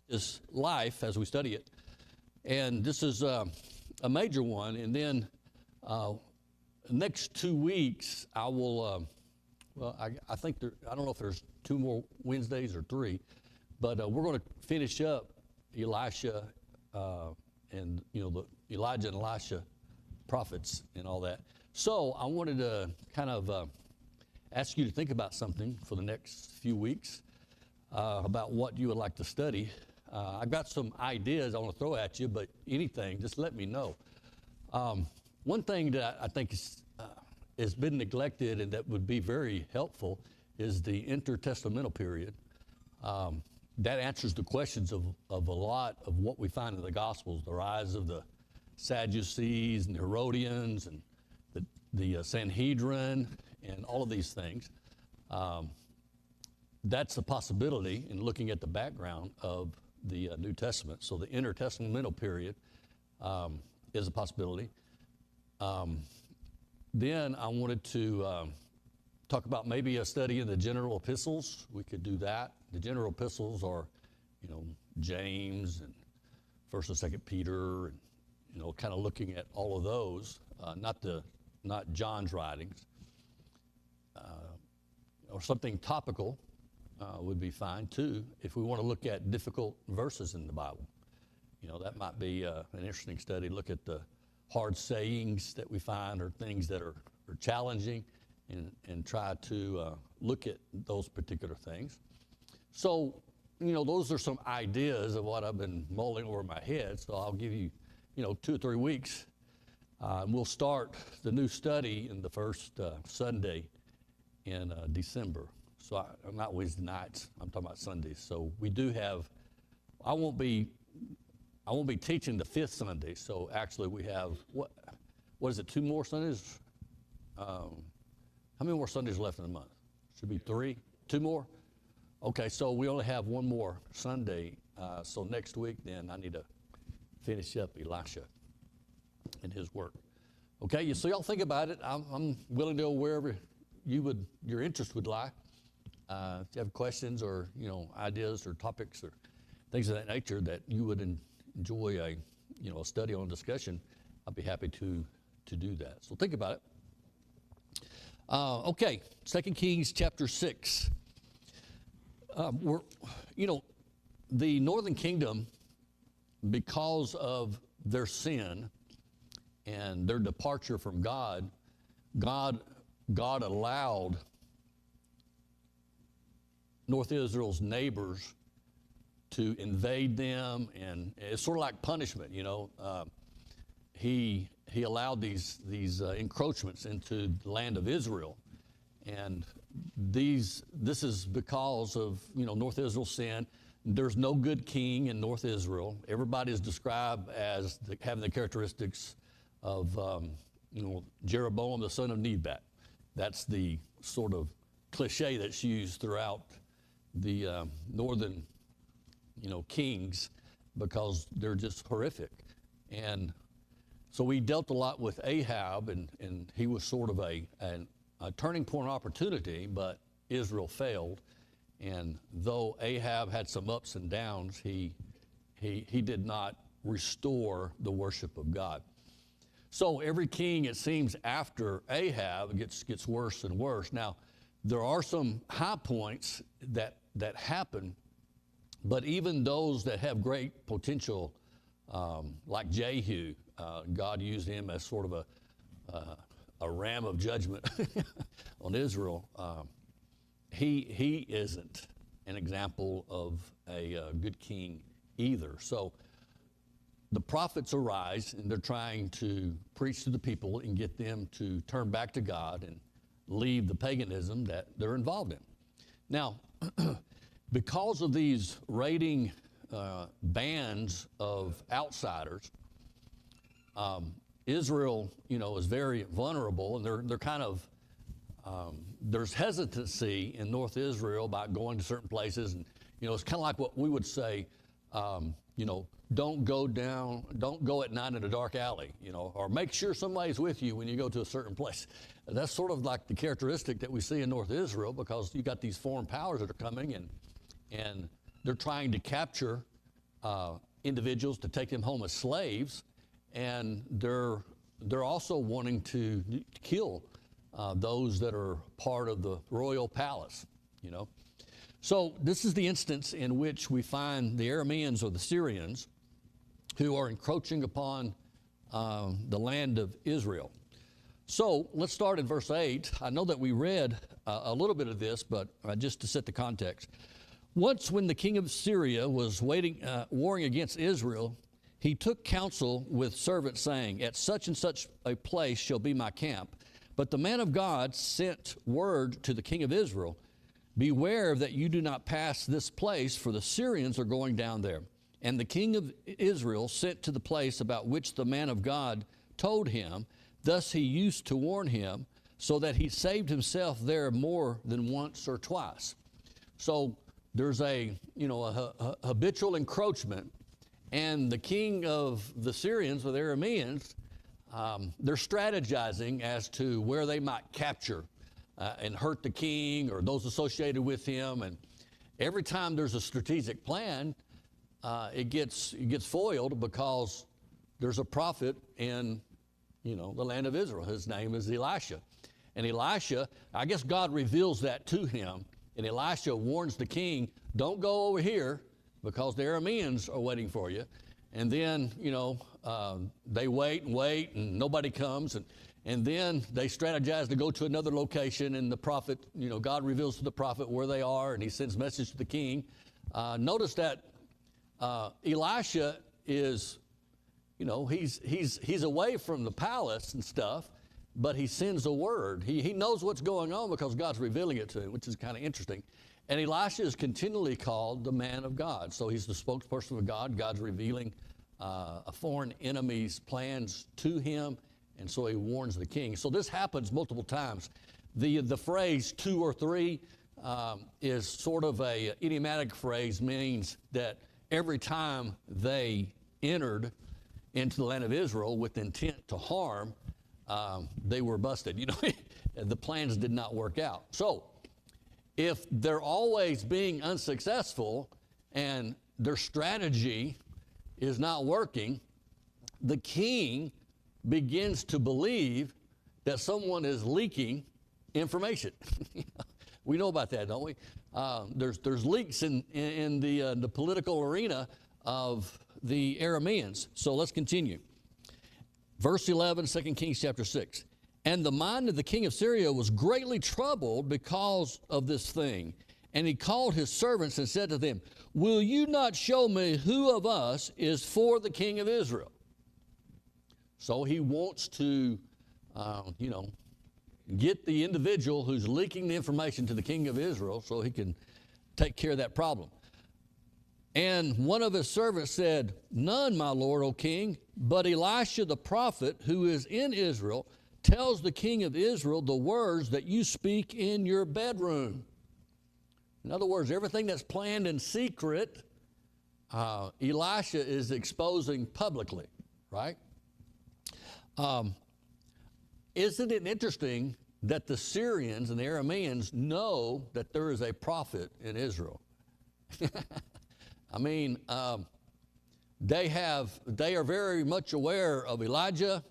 his life as we study it. And this is a major one. And then next 2 weeks, I will, I think I don't know if there's 2 more Wednesdays or 3, but we're going to finish up Elisha and, the Elijah and Elisha prophets and all that. So I wanted to kind of ask you to think about something for the next few weeks about what you would like to study. I've got some ideas I want to throw at you, but anything, just let me know. One thing that I think has been neglected and that would be very helpful is the intertestamental period. That answers the questions of a lot of what we find in the Gospels, the rise of the Sadducees and the Herodians and the Sanhedrin and all of these things. That's a possibility in looking at the background of the New Testament. So the intertestamental period is a possibility. Then I wanted to talk about maybe a study in the general epistles. We could do that. The general epistles are, James and 1st and 2nd Peter, and kind of looking at all of those, not John's writings, or something topical would be fine too. If we want to look at difficult verses in the Bible, that might be an interesting study. Look at the hard sayings that we find or things that are challenging, and try to look at those particular things. So, those are some ideas of what I've been mulling over my head. So I'll give you, 2 or 3 weeks. And we'll start the new study in the first Sunday in December. So not Wednesday nights, I'm talking about Sundays. So we do have, I won't be teaching the 5th Sunday. So actually we have, what is it, 2 more Sundays? How many more Sundays left in the month? Should be 3, 2 more? Okay, so we only have 1 more Sunday. So next week then I need to finish up Elisha and his work. Okay, so y'all think about it. I'm willing to go wherever your interest would lie. If you have questions or ideas or topics or things of that nature that you would enjoy a study on, discussion, I'd be happy to do that. So think about it. Okay, 2 Kings chapter 6. The northern kingdom, because of their sin and their departure from God allowed North Israel's neighbors to invade them, and it's sort of like punishment, He allowed these encroachments into the land of Israel, and this is because of North Israel's sin. There's no good king in North Israel. Everybody is described as having the characteristics of Jeroboam, the son of Nebat. That's the sort of cliche that's used throughout the northern kings, because they're just horrific. And so we dealt a lot with Ahab, and he was sort of a turning point opportunity, but Israel failed. And though Ahab had some ups and downs, he did not restore the worship of God. So every king, it seems, after Ahab gets worse and worse. Now, there are some high points that happen, but even those that have great potential, like Jehu, God used him as sort of a ram of judgment on Israel. He isn't an example of a good king either. So the prophets arise, and they're trying to preach to the people and get them to turn back to God and leave the paganism that they're involved in. Now, because of these raiding bands of outsiders, Israel, is very vulnerable, and they're kind of there's hesitancy in North Israel about going to certain places, and it's kind of like what we would say, don't go at night in a dark alley, or make sure somebody's with you when you go to a certain place. That's sort of like the characteristic that we see in North Israel, because you got these foreign powers that are coming, and they're trying to capture individuals to take them home as slaves, and they're also wanting to kill those that are part of the royal palace, you know. So this is the instance in which we find the Arameans or the Syrians who are encroaching upon the land of Israel. So let's start at verse 8. I know that we read a little bit of this, but just to set the context. Once when the king of Syria was warring against Israel, he took counsel with servants, saying, at such and such a place shall be my camp. But the man of God sent word to the king of Israel, beware that you do not pass this place, for the Syrians are going down there. And the king of Israel sent to the place about which the man of God told him. Thus he used to warn him, so that he saved himself there more than once or twice. So there's a habitual encroachment, and the king of the Syrians or the Arameans, they're strategizing as to where they might capture and hurt the king or those associated with him. And every time there's a strategic plan, it gets foiled because there's a prophet in the land of Israel. His name is Elisha. And Elisha, I guess God reveals that to him. And Elisha warns the king, don't go over here because the Arameans are waiting for you. And then, they wait and nobody comes. And then they strategize to go to another location, and the prophet, God reveals to the prophet where they are, and he sends message to the king. Notice that Elisha is, he's away from the palace and stuff, but he sends a word. He knows what's going on because God's revealing it to him, which is kind of interesting. And Elisha is continually called the man of God. So he's the spokesperson of God. God's revealing a foreign enemy's plans to him, and so he warns the king. So this happens multiple times. The phrase 2 or 3 is sort of a idiomatic phrase, means that every time they entered into the land of Israel with intent to harm, they were busted. The plans did not work out. So if they're always being unsuccessful and their strategy is not working, the king begins to believe that someone is leaking information. We know about that, don't we? There's leaks in the political arena of the Arameans. So let's continue. Verse 11, 2 Kings chapter 6. And the mind of the king of Syria was greatly troubled because of this thing. And he called his servants and said to them, will you not show me who of us is for the king of Israel? So he wants to, get the individual who's leaking the information to the king of Israel so he can take care of that problem. And one of his servants said, none, my lord, O king, but Elisha the prophet, who is in Israel, tells the king of Israel the words that you speak in your bedroom. In other words, everything that's planned in secret, Elisha is exposing publicly, right? Isn't it interesting that the Syrians and the Arameans know that there is a prophet in Israel? I mean, they are very much aware of Elijah,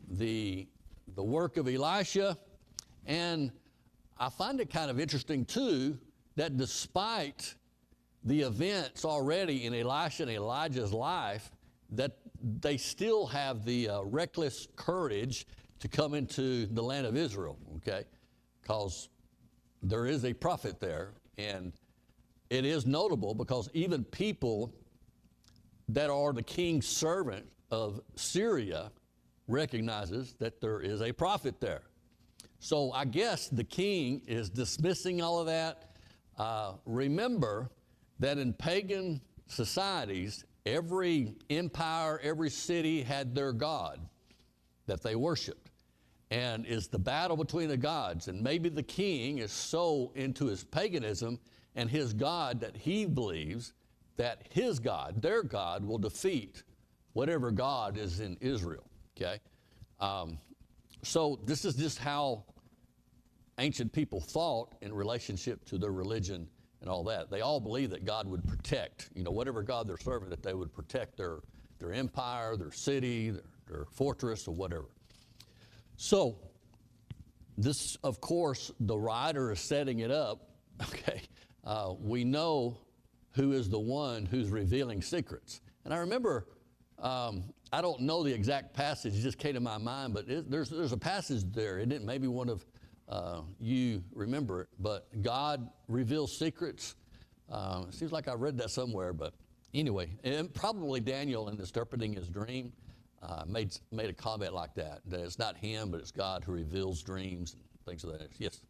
the work of Elisha, and I find it kind of interesting too that despite the events already in Elisha and Elijah's life, that they still have the reckless courage to come into the land of Israel, okay? Because there is a prophet there, and it is notable because even people that are the king's servant of Syria recognizes that there is a prophet there. So I guess the king is dismissing all of that. Remember that in pagan societies, every empire, every city had their god that they worshiped. And it's the battle between the gods. And maybe the king is so into his paganism and his god that he believes that his God, their God, will defeat whatever God is in Israel, okay? So this is just how ancient people thought in relationship to their religion and all that. They all believed that God would protect, whatever God they're serving, that they would protect their empire, their city, their fortress, or whatever. So this, of course, the writer is setting it up. Okay, we know who is the one who's revealing secrets. And I remember, I don't know the exact passage, it just came to my mind, but there's a passage there, isn't it? Maybe one of you remember it, but God reveals secrets. It seems like I read that somewhere, but anyway, and probably Daniel, in interpreting his dream, made a comment like that it's not him, but it's God who reveals dreams and things of that. Yes?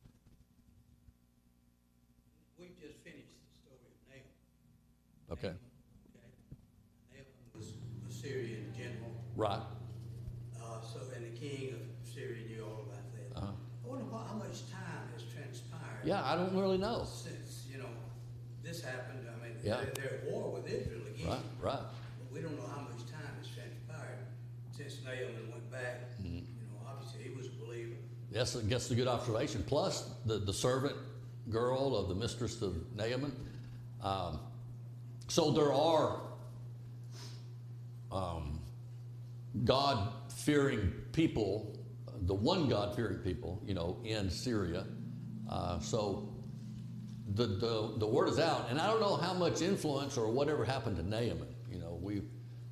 We've just finished the story of Naaman. Okay. Naaman was a Syrian general. Right. And the king of Syria knew all about that. Uh-huh. I wonder how much time has transpired. Yeah, I don't really know. Since, this happened. I mean, Yeah. they're at war with Israel again. Right. But we don't know how much time has transpired since Naaman went back. Mm-hmm. Obviously he was a believer. Yes, I guess a good observation. Plus, the servant girl of the mistress of Naaman. So there are God-fearing people, the one God-fearing people, in Syria. So the word is out, and I don't know how much influence or whatever happened to Naaman.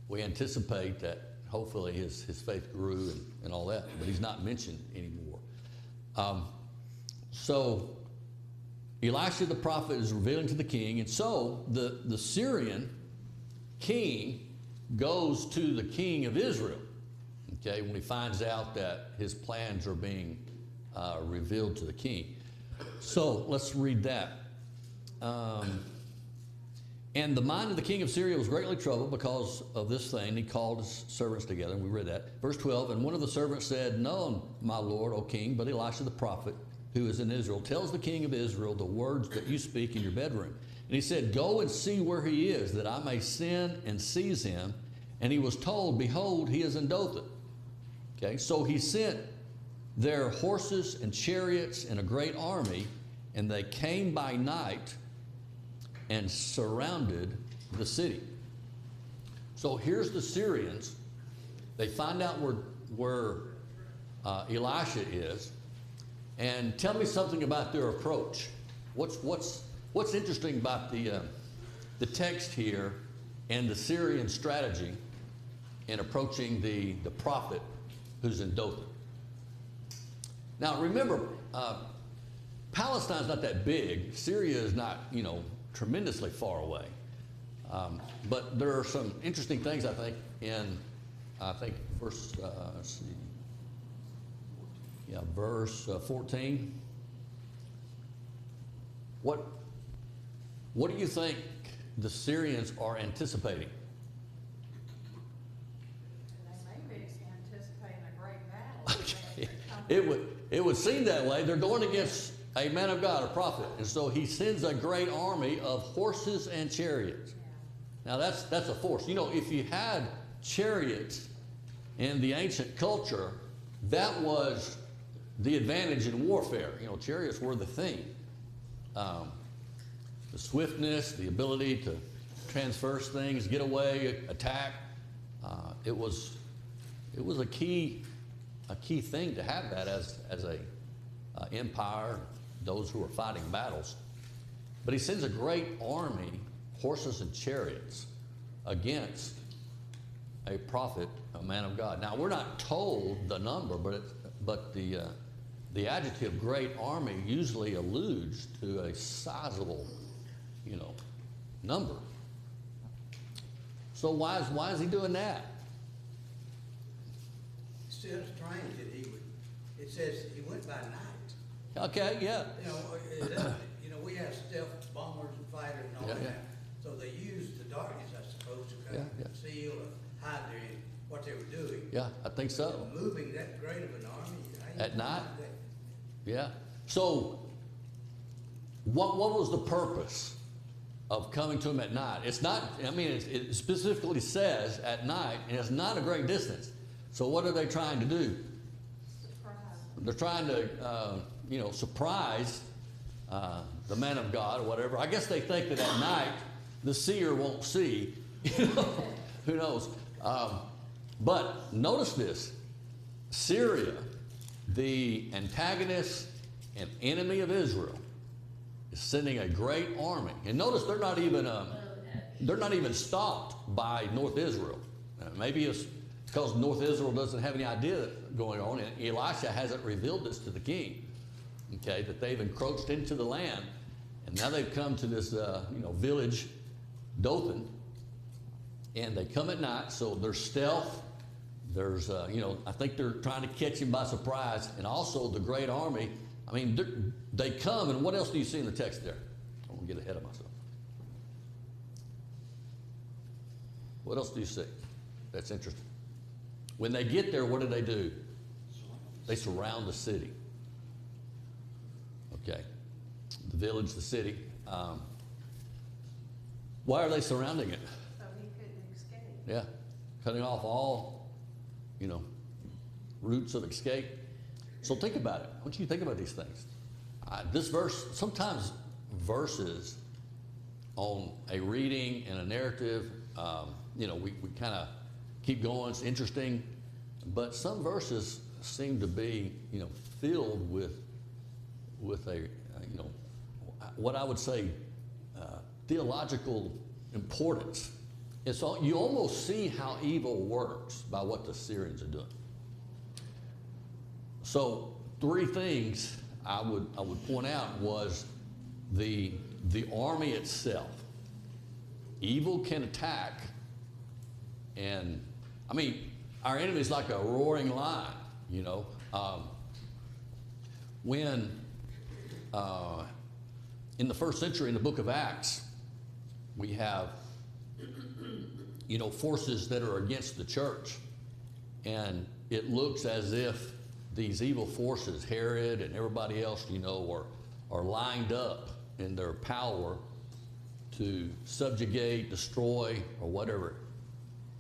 We anticipate that hopefully his faith grew and all that, but he's not mentioned anymore. So Elisha the prophet is revealing to the king, and so the Syrian king goes to the king of Israel, okay, when he finds out that his plans are being revealed to the king. So let's read that. And the mind of the king of Syria was greatly troubled because of this thing. He called his servants together, and we read that. Verse 12, and one of the servants said, "No, my lord, O king, but Elisha the prophet, who is in Israel, tells the king of Israel the words that you speak in your bedroom." And he said, "Go and see where he is, that I may send and seize him." And he was told, "Behold, he is in Dothan." Okay, so he sent their horses and chariots and a great army, and they came by night and surrounded the city. So here's the Syrians. They find out where Elisha is, and tell me something about their approach. What's interesting about the text here and the Syrian strategy in approaching the prophet who's in Dothan? Now remember, Palestine's not that big. Syria is not, tremendously far away. But there are some interesting things, I think, verse, let's see. Yeah, verse 14. What do you think the Syrians are anticipating? They may be anticipating a great battle. It would seem that way. They're going against a man of God, a prophet. And so he sends a great army of horses and chariots. Now that's a force. If you had chariots in the ancient culture, that was the advantage in warfare. Chariots were the thing. The swiftness, the ability to transverse things, get away, attack. It was a key thing to have that as a empire, those who were fighting battles. But he sends a great army, horses and chariots, against a prophet, a man of God. Now we're not told the number, but the adjective great army usually alludes to a sizable, number. So why is he doing that? It's still strange that it says he went by night. Okay, yeah. We have stealth bombers and fighters and all Yeah, that. yeah. So they used the darkness, I suppose, to kind Yeah. of conceal or hide what they were doing. Yeah, I think so. Moving that great of an army At night? that. Yeah. So what was the purpose of coming to him at night? It's not, it specifically says at night, and it's not a great distance. So what are they trying to do? They're trying to, surprise the man of God or whatever. I guess they think that at night the seer won't see. You know, who knows? But notice this. Syria, the antagonist and enemy of Israel, is sending a great army. And notice they're not even stopped by North Israel. Maybe it's because North Israel doesn't have any idea going on, and Elisha hasn't revealed this to the king. Okay, that they've encroached into the land, and now they've come to this village, Dothan, and they come at night. So there's stealth. There's I think they're trying to catch him by surprise, and also the great army. I mean, they come, and what else do you see in the text there? I won't get ahead of myself. What else do you see? That's interesting. When they get there, what do? They surround the city. Okay, the village, the city. Why are they surrounding it? So he couldn't escape. Yeah, cutting off all, routes of escape. So think about it. I want you to think about these things. This verse, sometimes verses on a reading and a narrative, we kind of keep going. It's interesting, but some verses seem to be, filled with a, what I would say, theological importance. It's all, you almost see how evil works by what the Syrians are doing. So 3 things I would point out was the army itself. Evil can attack, and I mean, our enemy is like a roaring lion, when in the first century, in the book of Acts, we have, forces that are against the church. And it looks as if these evil forces, Herod and everybody else, are lined up in their power to subjugate, destroy, or whatever.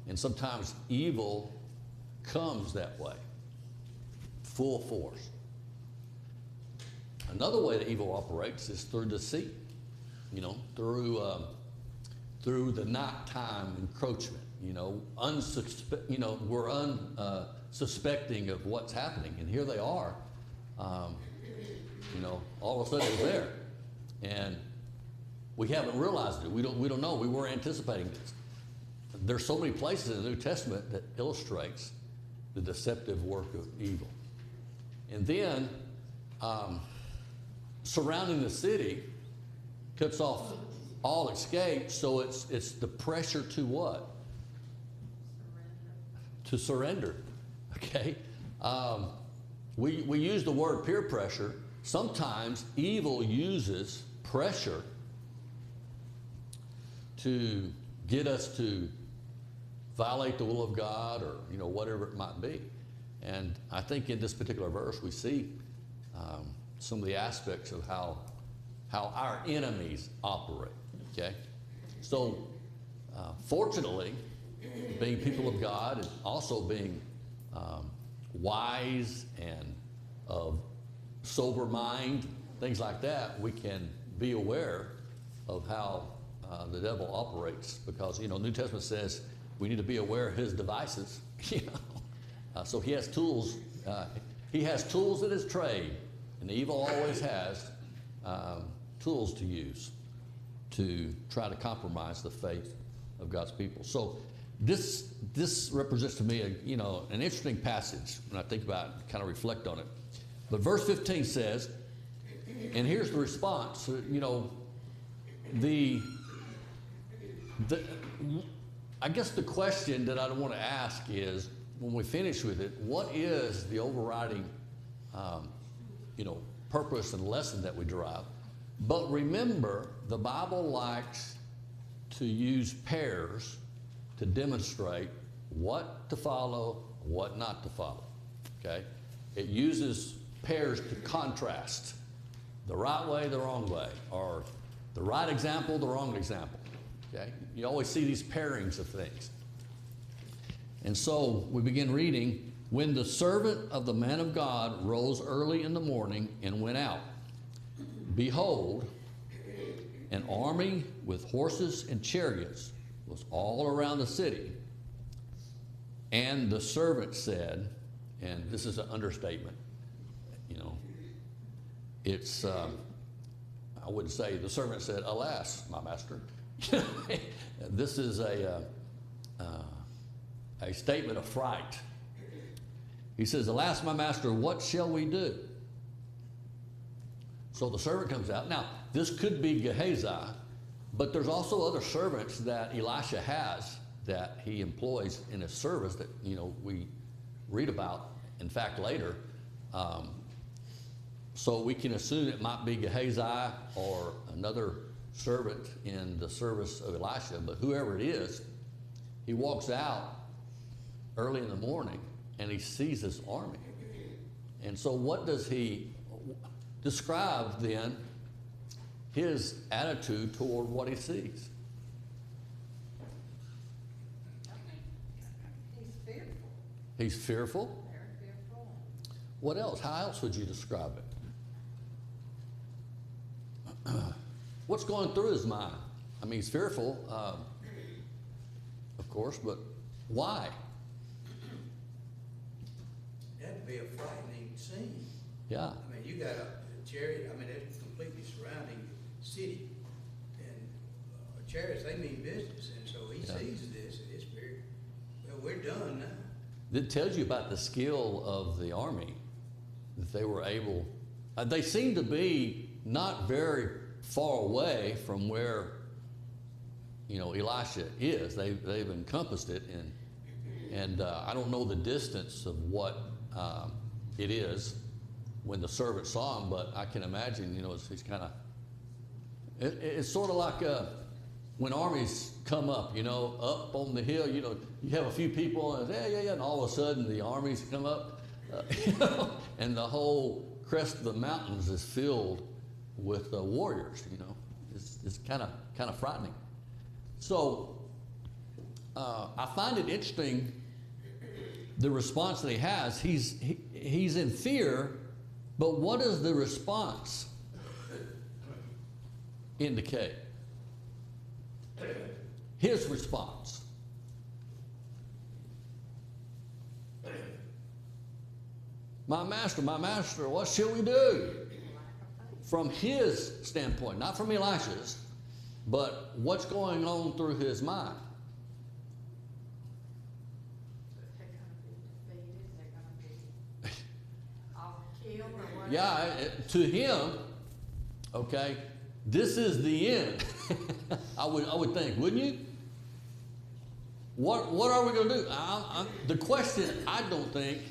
And sometimes evil comes that way, full force. Another way that evil operates is through deceit, through the nighttime encroachment. We're unsuspecting of what's happening, and here they are. All of a sudden it's there, and we haven't realized it. We don't know. We weren't anticipating this. There's so many places in the New Testament that illustrates the deceptive work of evil, and then surrounding the city cuts off all escape. So it's the pressure to what? To surrender. Okay. We use the word peer pressure. Sometimes evil uses pressure to get us to violate the will of God, or whatever it might be. And I think in this particular verse we see some of the aspects of how our enemies operate. Okay, so fortunately, being people of God and also being wise and of sober mind, things like that, we can be aware of how the devil operates, because New Testament says we need to be aware of his devices. So he has tools. He has tools in his trade, and evil always has tools to use to try to compromise the faith of God's people. So this represents to me an interesting passage when I think about it, kind of reflect on it. But verse 15 says, and here's the response. I guess the question that I want to ask is, when we finish with it, what is the overriding, purpose and lesson that we derive? But remember, the Bible likes to use pairs to demonstrate what to follow, what not to follow. Okay? It uses pairs to contrast the right way, the wrong way, or the right example, the wrong example. Okay? You always see these pairings of things. And so we begin reading, when the servant of the man of God rose early in the morning and went out, behold, an army with horses and chariots was all around the city. And the servant said, and this is an understatement, you know, it's, I would say the servant said, "Alas, my master." This is a statement of fright. He says, "Alas, my master, what shall we do?" So the servant comes out. Now, this could be Gehazi, but there's also other servants that Elisha has that he employs in his service that, you know, we read about, in fact, later. So we can assume it might be Gehazi or another servant in the service of Elisha, but whoever it is, he walks out early in the morning and he sees this army. And so what does he describe then his attitude toward what he sees? He's fearful, He's fearful. very fearful. What else? How else would you describe it? What's going through his mind? I mean, he's fearful, of course, but why? That'd be a frightening scene. Yeah. I mean, you got a chariot, I mean, it's completely surrounding the city. And chariots, they mean business, and so he sees this, and it's very, well, we're done now. It tells you about the skill of the army, that they were able, they seem to be not very far away from where, you know, Elisha is. They've encompassed it, and I don't know the distance of what it is when the servant saw him, but I can imagine, you know, he's kind of, it's sort of like when armies come up, you know, up on the hill, you know, you have a few people, and yeah, and all of a sudden the armies come up, you know, and the whole crest of the mountains is filled with warriors, you know. It's kind of frightening. So I find it interesting the response that he has. He's in fear, but what does the response indicate? His response. My master, what shall we do? From his standpoint, not from Elisha's, but what's going on through his mind. They're gonna be defeated, they're gonna be all killed or whatever. Yeah, to him, okay, this is the end. I would think, wouldn't you? What are we going to do? The question, I don't think,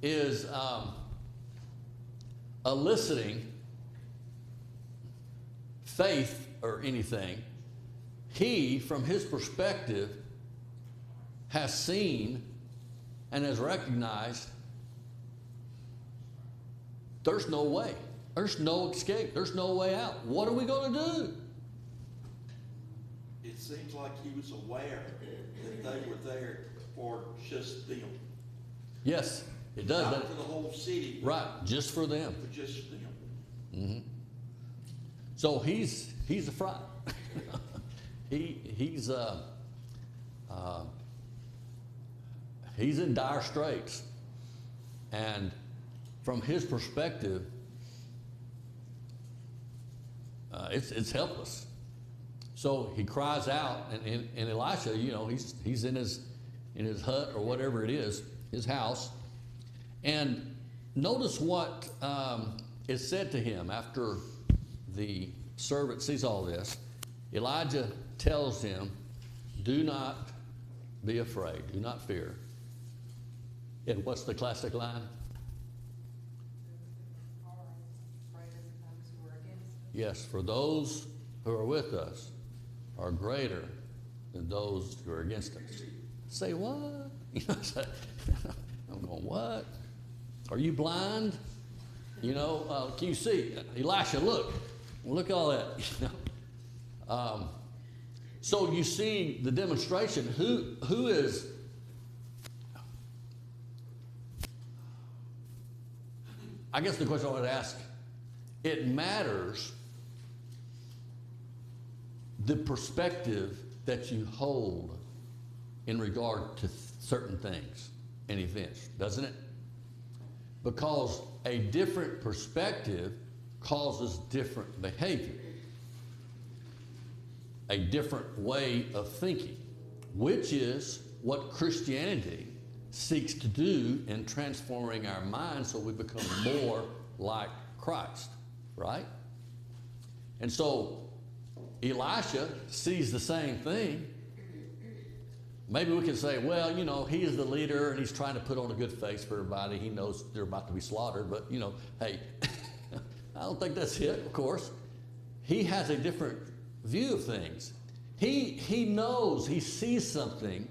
is eliciting faith or anything. He, from his perspective, has seen and has recognized there's no way. There's no escape. There's no way out. What are we going to do? It seems like he was aware that they were there for just them. Yes, it does. Not for the whole city. Right, just for them. For just them. Mm-hmm. So he's a fright. He's in dire straits, and from his perspective, it's helpless. So he cries out, and Elisha, you know, he's in his hut or whatever it is, his house, and notice what is said to him after the servant sees all this. Elijah tells him, "Do not be afraid, do not fear." And what's the classic line? Yes, for those who are with us are greater than those who are against us. Say what? You know, I'm going, what? Are you blind? You know, can you see? Elisha, look at all that. You know? So you see the demonstration. Who is? I guess the question I would ask, it matters the perspective that you hold in regard to certain things and events, doesn't it? Because a different perspective causes different behavior, a different way of thinking, which is what Christianity seeks to do in transforming our minds so we become more like Christ, right? And so Elisha sees the same thing. Maybe we can say, well, you know, he is the leader and he's trying to put on a good face for everybody. He knows they're about to be slaughtered, but, you know, hey, I don't think that's it, of course. He has a different view of things. He knows, he sees something.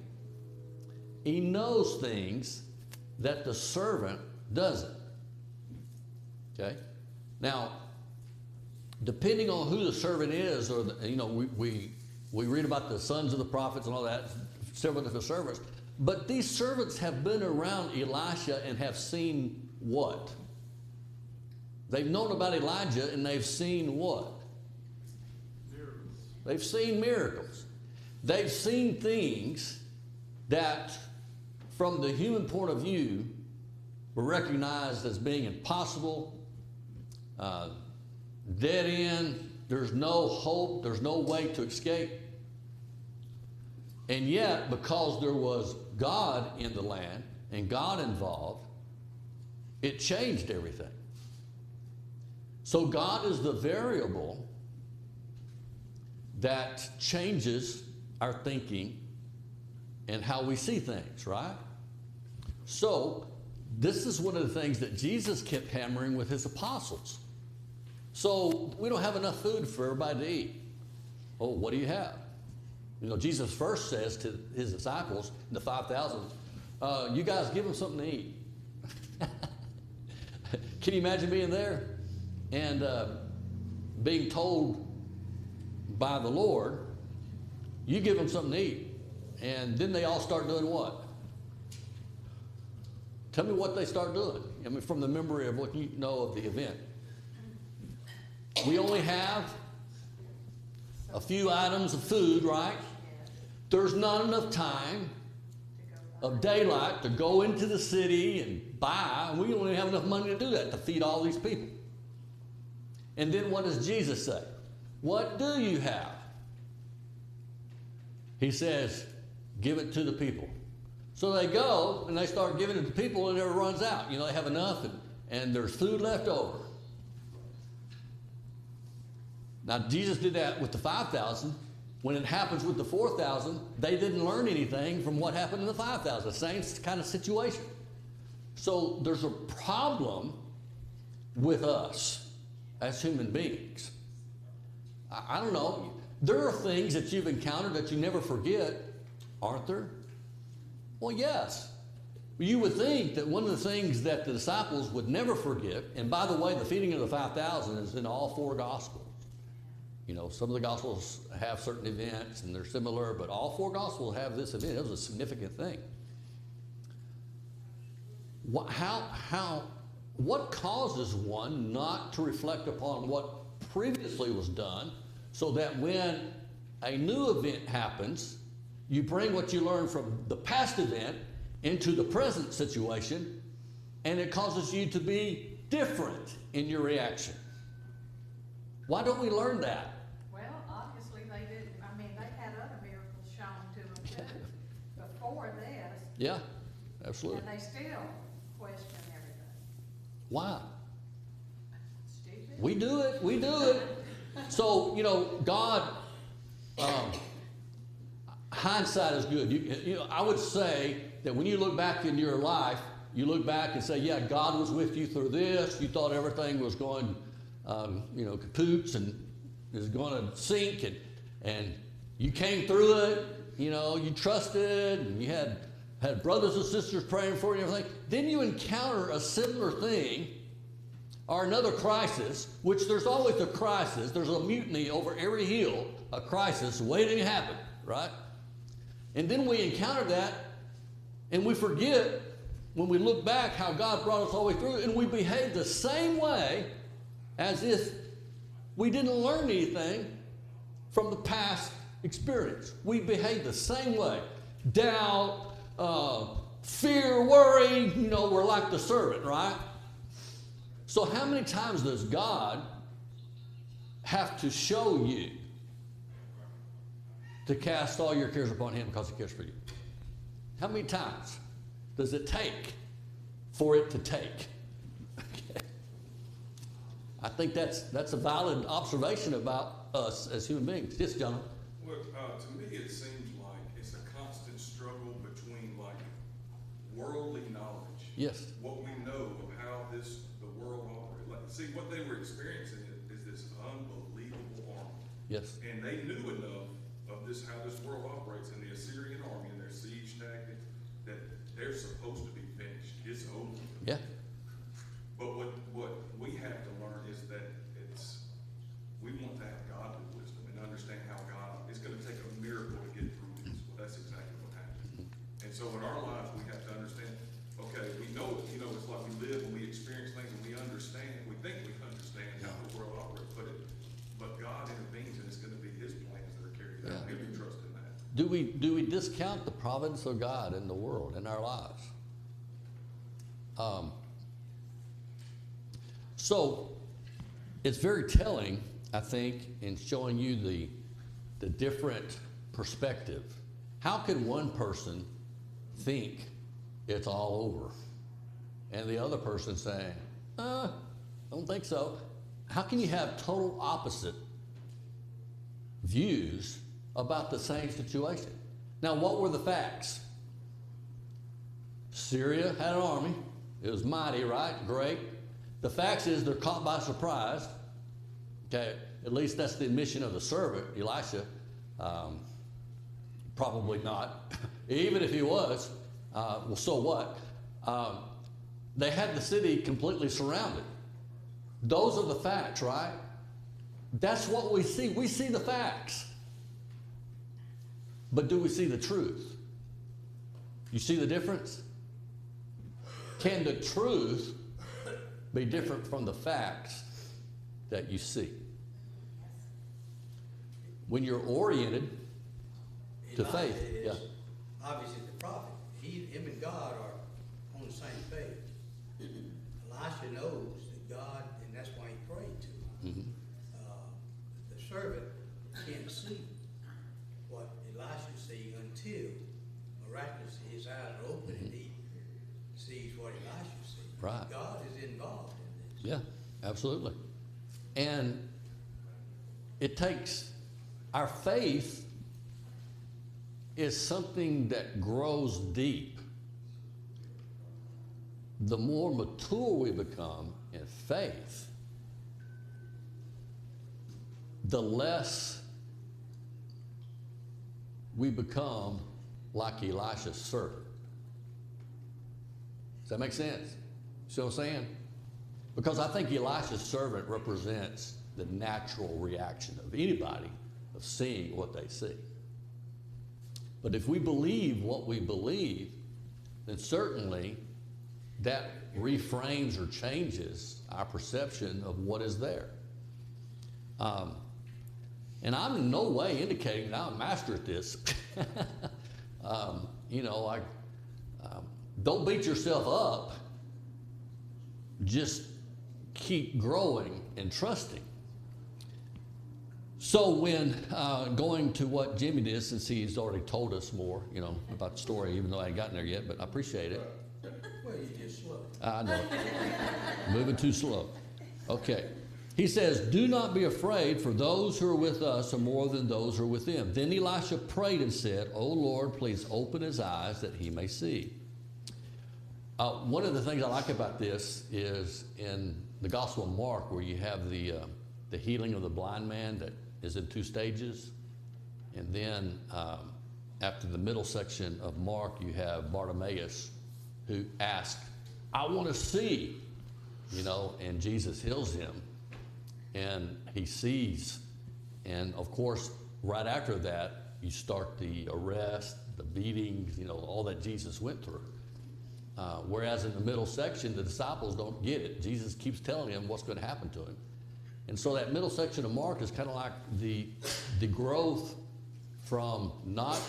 He knows things that the servant doesn't. Okay? Now, depending on who the servant is, or the, you know, we read about the sons of the prophets and all that, several different servants, but these servants have been around Elisha and have seen what? They've known about Elijah and they've seen what? Miracles. They've seen miracles. They've seen things that, from the human point of view, were recognized as being impossible, dead end, there's no hope, there's no way to escape. And yet, because there was God in the land and God involved, it changed everything. So God is the variable that changes our thinking and how we see things, right? So this is one of the things that Jesus kept hammering with his apostles. So we don't have enough food for everybody to eat. Oh, what do you have? You know, Jesus first says to his disciples, the 5,000, you guys give them something to eat. Can you imagine being there and being told by the Lord, you give them something to eat, and then they all start doing what? Tell me what they start doing. I mean, from the memory of what you know of the event. We only have a few items of food, right? There's not enough time of daylight to go into the city and buy. We don't even have enough money to do that, to feed all these people. And then what does Jesus say? What do you have? He says, give it to the people. So they go and they start giving it to people and it never runs out. You know, they have enough and there's food left over. Now, Jesus did that with the 5,000. When it happens with the 4,000, they didn't learn anything from what happened in the 5,000. Same kind of situation. So there's a problem with us as human beings. I don't know. There are things that you've encountered that you never forget, aren't there? Well, yes. You would think that one of the things that the disciples would never forget, and by the way, the feeding of the 5,000 is in all four Gospels. You know, some of the Gospels have certain events and they're similar, but all four Gospels have this event. It was a significant thing. What causes one not to reflect upon what previously was done so that when a new event happens, you bring what you learned from the past event into the present situation, and it causes you to be different in your reaction? Why don't we learn that? Well, obviously they didn't. I mean, they had other miracles shown to them too before this. Yeah, absolutely. And they still question everything. Why? Stupid. We do it. We do it. So, you know, God, hindsight is good. You know, I would say that when you look back in your life, you look back and say, yeah, God was with you through this. You thought everything was going, you know, kapoots and is going to sink, and you came through it. You know, you trusted, and you had brothers and sisters praying for you and everything. Then you encounter a similar thing or another crisis, which there's always a crisis. There's a mutiny over every hill, a crisis waiting to happen, right? And then we encounter that, and we forget when we look back how God brought us all the way through, and we behave the same way as if we didn't learn anything from the past experience. We behave the same way. Doubt, fear, worry, we're like the servant, right? So how many times does God have to show you to cast all your cares upon him because he cares for you? How many times does it take for it to take? Okay. I think that's a valid observation about us as human beings. Yes, John? Well, to me, it seems like it's a constant struggle between like worldly knowledge. Yes. What we know of how the world operates. Like, see, what they were experiencing is this unbelievable army. Yes. And they knew enough of how this world operates in the Assyrian army and their siege tactics that they're supposed to be finished. It's over. Yeah. But what we have to learn is that we want to have godly wisdom and understand how God, it's going to take a miracle to get through this. Well, that's exactly what happened. And so in our lives, we have to understand, okay, we know, it's like we live and we experience things and we understand, we think we understand how the world operates, but God intervenes and it's going to be his plans that are carried out. We trust in that. Do we discount the providence of God in the world, in our lives? So it's very telling, I think, in showing you the different perspective. How can one person think it's all over and the other person saying, don't think so? How can you have total opposite views about the same situation? Now, what were the facts? Syria had an army. It was mighty, right? Great. The facts is they're caught by surprise. Okay, at least that's the admission of the servant, Elisha. Probably not. Even if he was, well, so what? They had the city completely surrounded. Those are the facts, right? That's what we see. We see the facts. But do we see the truth? You see the difference? Can the truth be different from the facts that you see? When you're oriented to Elijah faith. is Yeah. obviously the prophet. Him and God are on the same page. Elisha knows that God, and that's why he prayed to him. Mm-hmm. The servant can't see what Elisha sees until miraculously his eyes are open and he sees what Elisha sees. Right. God is involved in this. Yeah, absolutely. And it takes, our faith is something that grows deep. The more mature we become in faith, the less we become like Elisha's servant. Does that make sense? See what I'm saying? Because I think Elisha's servant represents the natural reaction of anybody of seeing what they see. But if we believe what we believe, then certainly that reframes or changes our perception of what is there. And I'm in no way indicating that I'm a master at this. Don't beat yourself up. Just keep growing and trusting. So when going to what Jimmy did, since he's already told us more, about the story, even though I ain't gotten there yet, but I appreciate it. Well, you're just slow. I know it. Moving too slow. Okay. He says, do not be afraid, for those who are with us are more than those who are with them. Then Elisha prayed and said, O Lord, please open his eyes that he may see. One of the things I like about this is in the Gospel of Mark, where you have the healing of the blind man that is in 2 stages. And then after the middle section of Mark, you have Bartimaeus, who asked, I want to see, and Jesus heals him. And he sees. And of course, right after that, you start the arrest, the beatings, all that Jesus went through. Whereas in the middle section, the disciples don't get it. Jesus keeps telling him what's going to happen to him. And so that middle section of Mark is kind of like the growth from not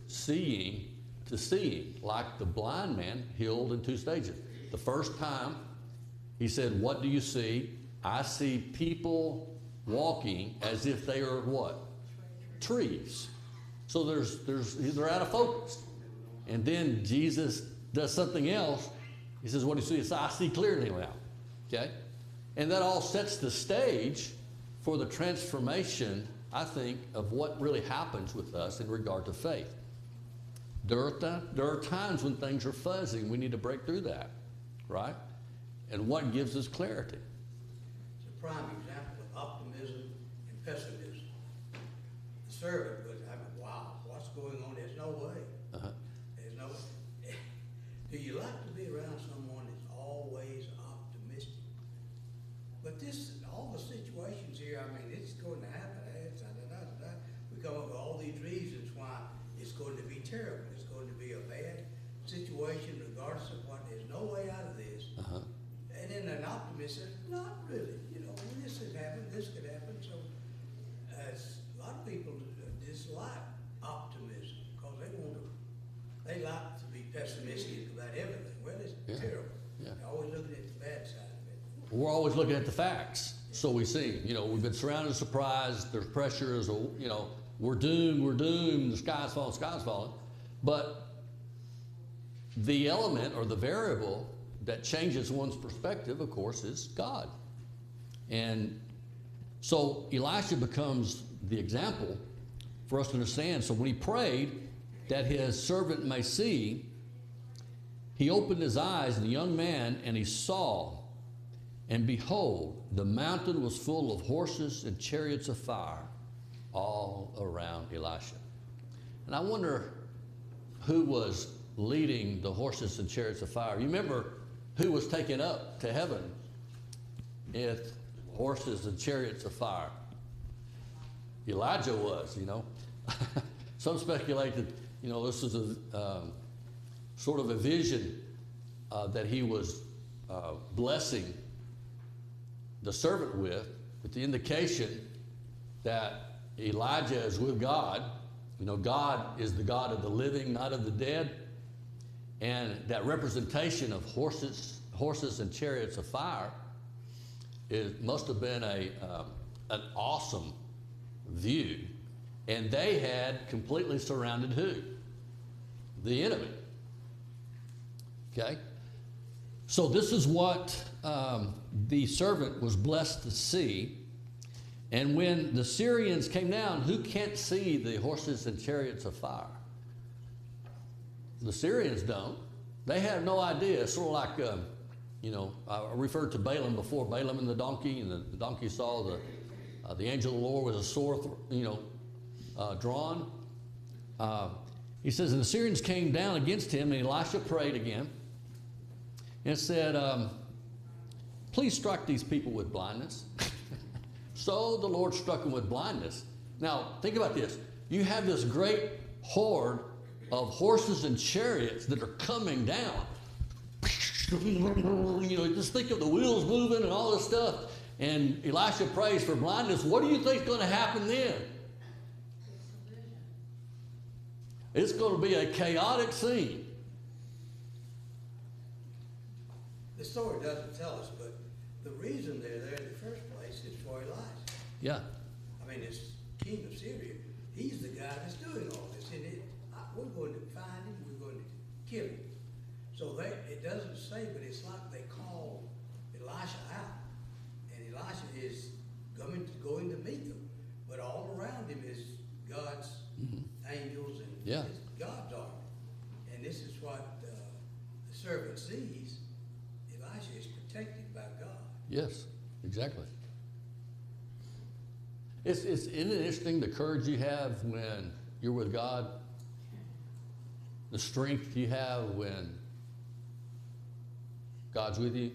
seeing to seeing, like the blind man healed in 2 stages. The first time, he said, what do you see? I see people walking as if they are what? Trees. So they're out of focus. And then Jesus does something else. He says, what do you see? He says, I see clearly now. Okay? And that all sets the stage for the transformation, I think, of what really happens with us in regard to faith. There are times when things are fuzzy and we need to break through that, right? And what gives us clarity? It's a prime example of optimism and pessimism. The servant was, I mean, wow, what's going on? There's no way. There's no way. Do you like to be around someone that's always optimistic? But all the situations here, I mean, it's going to happen. We come up with all these reasons why it's going to be terrible. It's going to be a bad situation regardless of what. There's no way out of this. And then an optimist says, not really. You know, when this could happen, this could happen. So a lot of people dislike optimism because they like to be pessimistic about everything. Well, it's terrible. Yeah. They're always looking at the bad side of it. We're always looking at the facts. So we see, we've been surrounded, surprised, there's pressures, we're doomed, the sky's falling. But the element or the variable that changes one's perspective, of course, is God. And so Elisha becomes the example for us to understand. So when he prayed that his servant may see, he opened his eyes, the young man, and he saw. And behold, the mountain was full of horses and chariots of fire all around Elisha. And I wonder who was leading the horses and chariots of fire. You remember who was taken up to heaven with horses and chariots of fire? Elijah was, Some speculate that, this is a sort of a vision that he was blessing the servant with the indication that Elijah is with God. God is the God of the living, not of the dead. And that representation of horses and chariots of fire, it must have been an awesome view. And they had completely surrounded who? The enemy. Okay? So this is what the servant was blessed to see. And when the Syrians came down, who can't see the horses and chariots of fire? The Syrians don't. They have no idea. It's sort of like, I referred to Balaam before, Balaam and the donkey, and the donkey saw the angel of the Lord with a sword, drawn. He says, and the Syrians came down against him, and Elisha prayed again and said, please strike these people with blindness. So the Lord struck them with blindness. Now, think about this. You have this great horde of horses and chariots that are coming down. Just think of the wheels moving and all this stuff. And Elisha prays for blindness. What do you think is going to happen then? It's going to be a chaotic scene. The story doesn't tell us, but the reason they're there in the first place is for Elijah. Yeah. I mean, this king of Syria, he's the guy that's doing all this. And we're going to find him, we're going to kill him. So it doesn't say, but it's like they call Elisha out. And Elisha is going to meet them. But all around him is God's angels and God's army. And this is what the servant sees. Elisha is protected by God. Yes, exactly. Isn't it interesting the courage you have when you're with God? The strength you have when God's with you?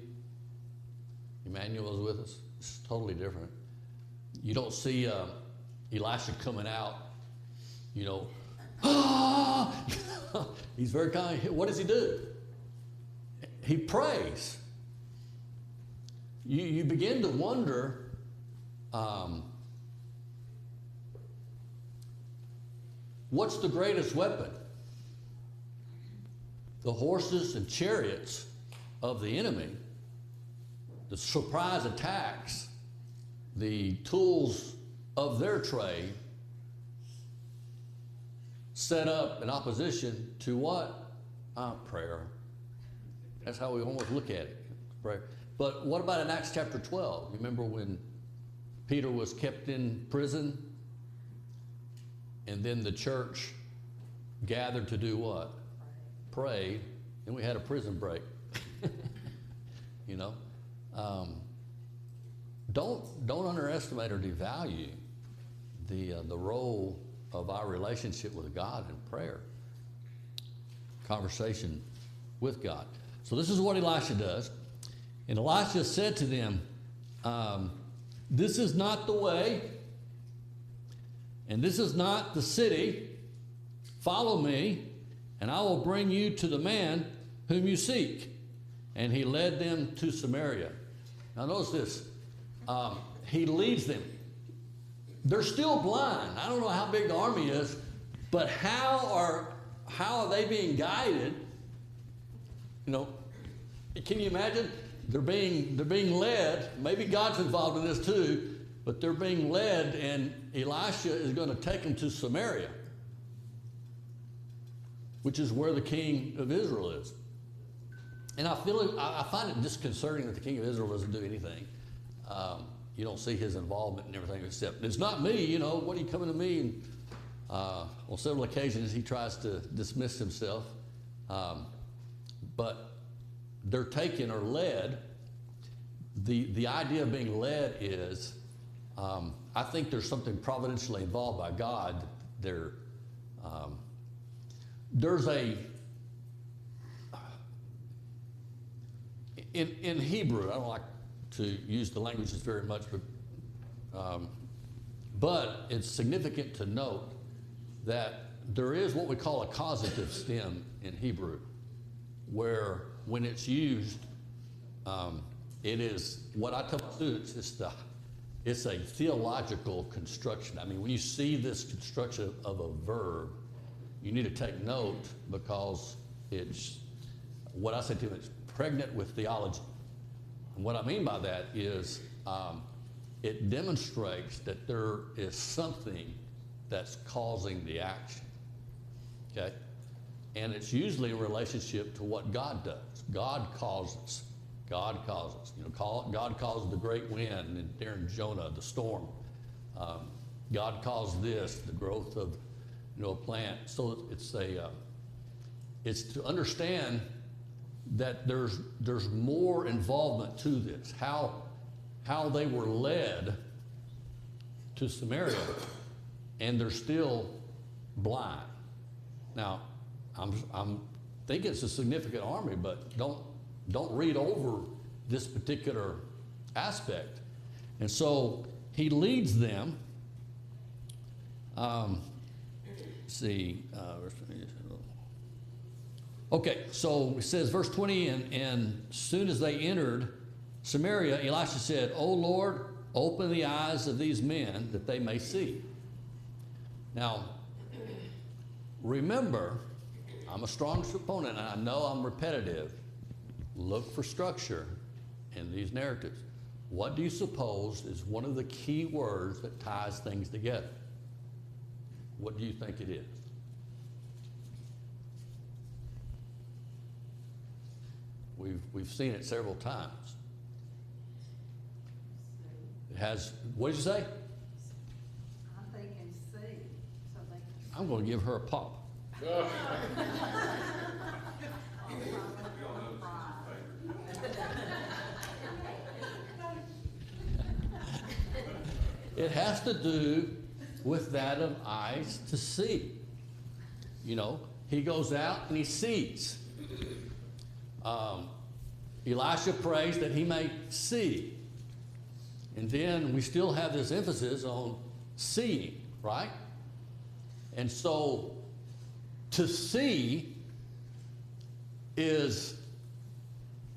Emmanuel is with us. It's totally different. You don't see Elisha coming out, he's very kind. What does he do? He prays. You begin to wonder What's the greatest weapon? The horses and chariots of the enemy, the surprise attacks, the tools of their trade, set up in opposition to what? Prayer. That's how we almost look at it, prayer. But what about in Acts chapter 12? You remember when Peter was kept in prison? And then the church gathered to do what? Pray. And we had a prison break. You know? Don't underestimate or devalue the role of our relationship with God in prayer. Conversation with God. So this is what Elisha does. And Elisha said to them, this is not the way, and this is not the city. Follow me, and I will bring you to the man whom you seek. And he led them to Samaria. Now notice this. He leads them. They're still blind. I don't know how big the army is, but how are they being guided? You know, can you imagine? They're being led. Maybe God's involved in this too, but they're being led, and Elisha is going to take them to Samaria, which is where the king of Israel is. And I find it disconcerting that the king of Israel doesn't do anything. You don't see his involvement and everything, except it's not me. You know, what are you coming to me? And on several occasions he tries to dismiss himself, but they're taken or led. The idea of being led is, I think there's something providentially involved by God. There's in Hebrew, I don't like to use the languages very much, but it's significant to note that there is what we call a causative stem in Hebrew, where when it's used, it is what I tell students. It's a theological construction. I mean, when you see this construction of a verb, you need to take note, because it's what I say to them. It's pregnant with theology. And what I mean by that is it demonstrates that there is something that's causing the action. Okay? And it's usually in relationship to what God does. God causes. God causes. You know, God caused the great wind, and during Jonah, the storm. God caused this, the growth of, you know, a plant. So it's to understand that there's more involvement to this. How they were led to Samaria, and they're still blind. Now, I'm thinking it's a significant army, but don't read over this particular aspect. And so he leads them. Okay, so it says, verse 20, and soon as they entered Samaria, Elisha said, "O Lord, open the eyes of these men that they may see." Now, remember, I'm a strong proponent, and I know I'm repetitive. Look for structure in these narratives. What do you suppose is one of the key words that ties things together? What do you think it is? We've seen it several times. It has, what did you say? I'm thinking C, so they can. I'm going to give her a pop. It has to do with that of eyes to see. You know, he goes out and he sees. Elisha prays that he may see. And then we still have this emphasis on seeing, right? And so to see is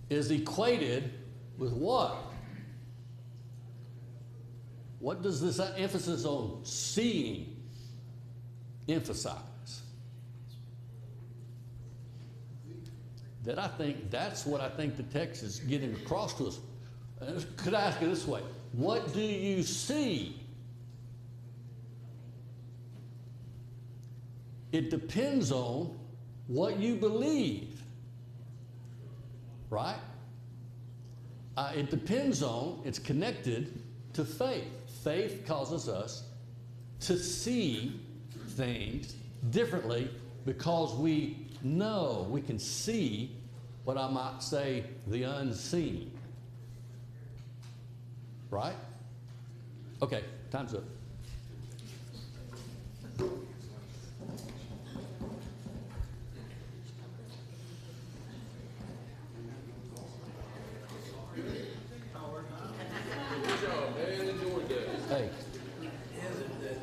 equated with what? What does this emphasis on seeing emphasize? That's what I think the text is getting across to us. Could I ask it this way? What do you see? It depends on what you believe, right? It depends on, it's connected to faith. Faith causes us to see things differently because we know, we can see what I might say the unseen. Right? Okay, time's up. Hey. Yeah,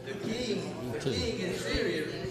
the king in Syria